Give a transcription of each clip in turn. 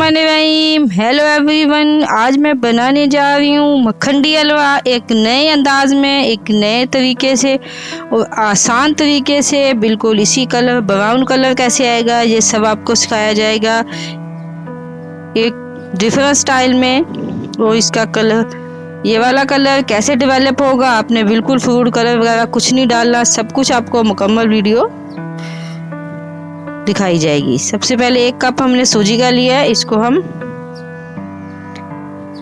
बिस्मिल्लाहिर्रहमानिर्रहीम। Hello everyone, आज मैं बनाने जा रही हूँ मखंडी हलवा एक नए अंदाज में, एक नए तरीके से और आसान तरीके से। बिल्कुल इसी कलर, ब्राउन कलर कैसे आएगा ये सब आपको सिखाया जाएगा एक डिफरेंट स्टाइल में। और इसका कलर, ये वाला कलर कैसे डेवलप होगा, आपने बिल्कुल फूड कलर वगैरह कुछ नहीं डालना, सब कुछ आपको मुकम्मल वीडियो दिखाई जाएगी। सबसे पहले 1 कप हमने सूजी का लिया है, इसको हम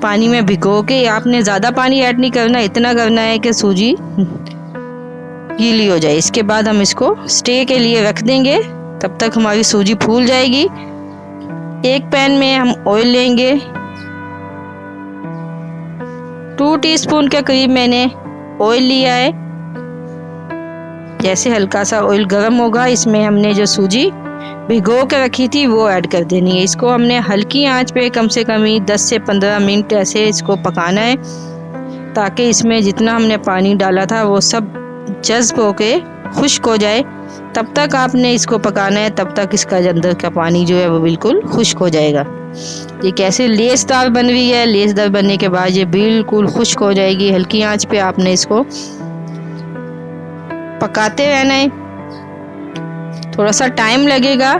पानी में भिगो के, आपने ज़्यादा पानी ऐड नहीं करना, इतना करना है कि सूजी गीली हो जाए। इसके बाद हम इसको स्टे के लिए रख देंगे, तब तक हमारी सूजी फूल जाएगी। एक पैन में हम ऑयल लेंगे, 2 टीस्पून के करीब मैंने ऑयल लिया है। जैसे हल्का सा ऑयल गर्म होगा, इसमें हमने जो सूजी भिगो के रखी थी वो ऐड कर देनी है। इसको हमने हल्की आंच पे कम से कम 10 से 15 मिनट ऐसे इसको पकाना है, ताकि इसमें जितना हमने पानी डाला था वो सब जज्ब होके खुश्क हो जाए। तब तक आपने इसको पकाना है, तब तक इसका अंदर का पानी जो है वो बिल्कुल खुश्क हो जाएगा। ये कैसे लेसदार बन रही है, लेसदार बनने के बाद ये बिल्कुल खुश्क हो जाएगी। हल्की आंच पे आपने इसको पकाते रहना है, थोड़ा सा टाइम लगेगा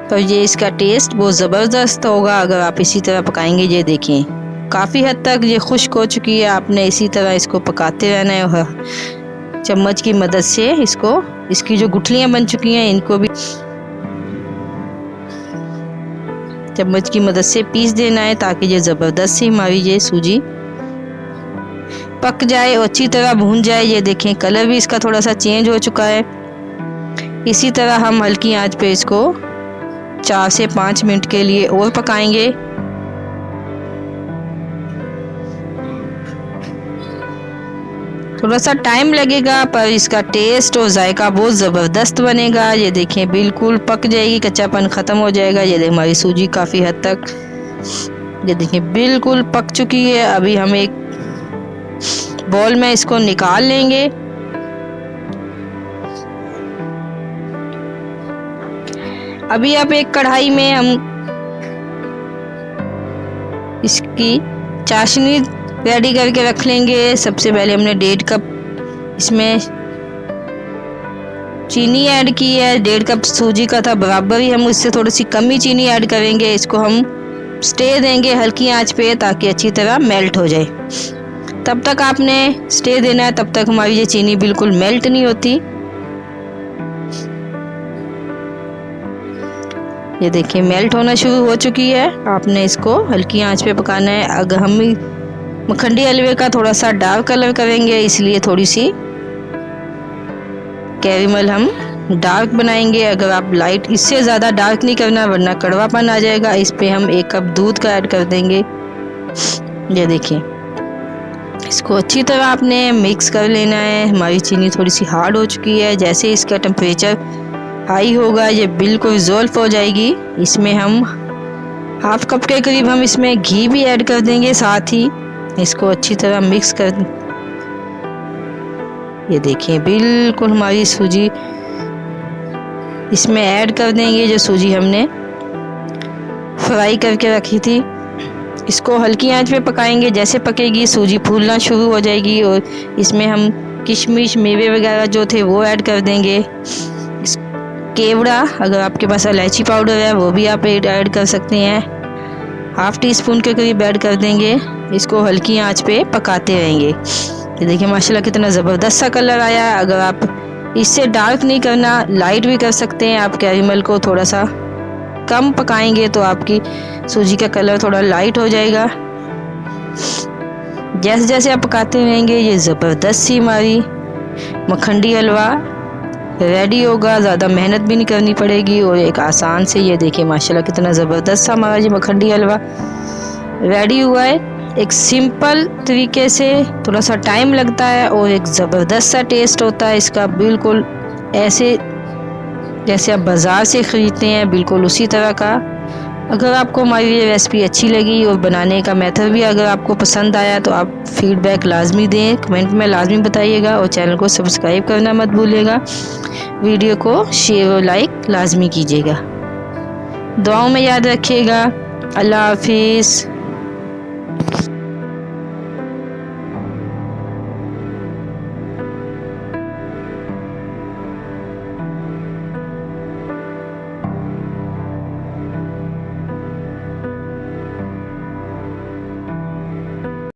पर ये इसका टेस्ट बहुत ज़बरदस्त होगा अगर आप इसी तरह पकाएंगे। ये देखिए काफ़ी हद तक ये खुश्क हो चुकी है, आपने इसी तरह इसको पकाते रहना है और चम्मच की मदद से इसको, इसकी जो गुठलियाँ बन चुकी हैं इनको भी चम्मच की मदद से पीस देना है, ताकि ये ज़बरदस्त सी हमारी ये सूजी पक जाए और अच्छी तरह भून जाए। ये देखें कलर भी इसका थोड़ा सा चेंज हो चुका है। इसी तरह हम हल्की आंच पे इसको 4 से 5 मिनट के लिए और पकाएंगे। थोड़ा सा टाइम लगेगा पर इसका टेस्ट और जायका बहुत ज़बरदस्त बनेगा। ये देखें बिल्कुल पक जाएगी, कच्चापन ख़त्म हो जाएगा। ये देखें हमारी सूजी काफ़ी हद तक, ये देखें बिल्कुल पक चुकी है। अभी हम एक बॉल में इसको निकाल लेंगे। अभी आप एक कढ़ाई में हम इसकी चाशनी रेडी करके रख लेंगे। सबसे पहले हमने 1.5 कप इसमें चीनी ऐड की है, 1.5 कप सूजी का था, बराबर ही हम इससे थोड़ी सी कम ही चीनी ऐड करेंगे। इसको हम स्टे देंगे हल्की आंच पे, ताकि अच्छी तरह मेल्ट हो जाए। तब तक आपने स्टे देना है, तब तक हमारी ये चीनी बिल्कुल मेल्ट नहीं होती। ये देखिए मेल्ट होना शुरू हो चुकी है। आपने इसको हल्की आंच पे पकाना है। अगर हम मखंडी हलवे का थोड़ा सा डार्क कलर करेंगे, इसलिए थोड़ी सी कैरेमल हम डार्क बनाएंगे। अगर आप लाइट, इससे ज़्यादा डार्क नहीं करना वरना कड़वापन आ जाएगा। इस पे हम 1 कप दूध का ऐड कर देंगे। ये देखिए इसको अच्छी तरह आपने मिक्स कर लेना है। हमारी चीनी थोड़ी सी हार्ड हो चुकी है, जैसे इसका टेम्परेचर हाई होगा ये बिल्कुल रिजॉल्व हो जाएगी। इसमें हम 1/2 कप के करीब हम इसमें घी भी ऐड कर देंगे साथ ही। इसको अच्छी तरह मिक्स कर, ये देखिए बिल्कुल हमारी सूजी इसमें ऐड कर देंगे, जो सूजी हमने फ्राई करके रखी थी। इसको हल्की आंच पे पकाएंगे, जैसे पकेगी सूजी फूलना शुरू हो जाएगी और इसमें हम किशमिश, मेवे वगैरह जो थे वो ऐड कर देंगे। केवड़ा, अगर आपके पास इलायची पाउडर है वो भी आप ऐड कर सकते हैं, 1/2 टीस्पून के करीब ऐड कर देंगे। इसको हल्की आंच पे पकाते रहेंगे। ये देखिए माशाल्लाह कितना ज़बरदस्त सा कलर आया है। अगर आप इससे डार्क नहीं करना, लाइट भी कर सकते हैं। आप कैरेमल को थोड़ा सा कम पकाएंगे तो आपकी सूजी का कलर थोड़ा लाइट हो जाएगा। जैसे जैसे आप पकाते रहेंगे ये ज़बरदस्त सी हमारी मखंडी हलवा रेडी होगा। ज़्यादा मेहनत भी नहीं करनी पड़ेगी और एक आसान से, ये देखिए माशाल्लाह कितना ज़बरदस्त सा हमारा ये मखंडी हलवा रेडी हुआ है। एक सिंपल तरीके से, थोड़ा सा टाइम लगता है और एक ज़बरदस्त सा टेस्ट होता है इसका, बिल्कुल ऐसे जैसे आप बाज़ार से ख़रीदते हैं, बिल्कुल उसी तरह का। अगर आपको हमारी ये रेसिपी अच्छी लगी और बनाने का मेथड भी अगर आपको पसंद आया तो आप फीडबैक लाजमी दें, कमेंट में लाजमी बताइएगा और चैनल को सब्सक्राइब करना मत भूलिएगा। वीडियो को शेयर और लाइक लाजमी कीजिएगा। दुआओं में याद रखिएगा। अल्लाह हाफिज़।